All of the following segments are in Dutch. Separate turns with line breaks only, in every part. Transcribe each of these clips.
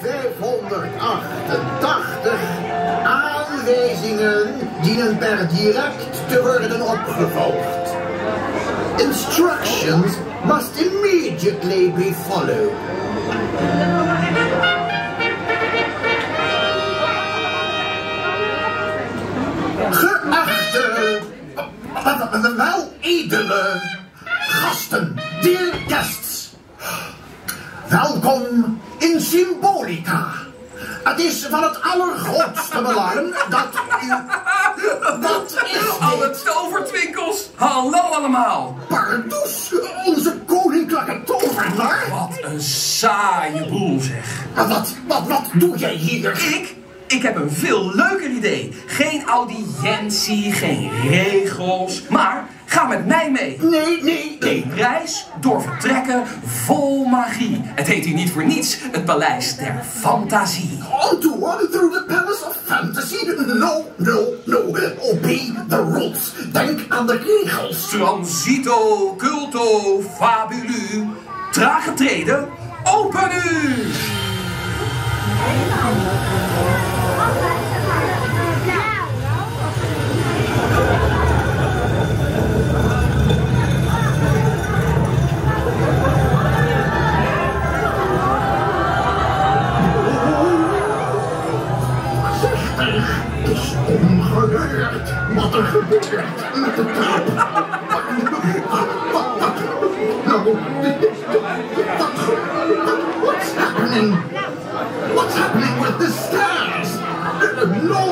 588 aanwijzingen dienen per direct te worden opgevolgd. Instructions must immediately be followed. Geachte, weledele gasten, dear guests. Welkom in Symbolica. Het is van het allergrootste belang dat u... Wat is dit?
Alle tovertwinkels! Hallo allemaal!
Pardoes, onze koninklijke tovenaar?
Wat een saaie boel zeg.
Wat doe jij hier?
Ik heb een veel leuker idee. Geen audiëntie, geen regels, maar ga met mij mee.
Nee.
Een reis door vertrekken vol magie. Het heet hier niet voor niets het Paleis der Fantasie.
On tour through the Palace of Fantasy? No. Obey the rules. Denk aan de regels.
Transito, culto, fabulu. Trage treden, open u!
Het is ongehoord wat er gebeurt met de trap. What's happening? What's happening with the stairs? No.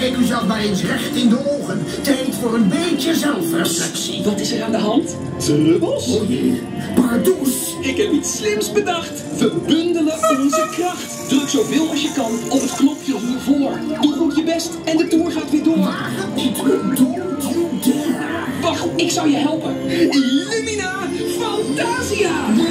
Kijk uzelf maar eens recht in de ogen. Tijd voor een beetje zelfreflectie.
Wat is er aan de hand? Trubbels?
O jee, pardoes.
Ik heb iets slims bedacht. We bundelen onze kracht. Druk zoveel als je kan op het knopje hiervoor. Doe goed je best en de tour gaat weer door.
Waag het niet, don't you dare.
Wacht, ik zou je helpen. Illumina Fantasia!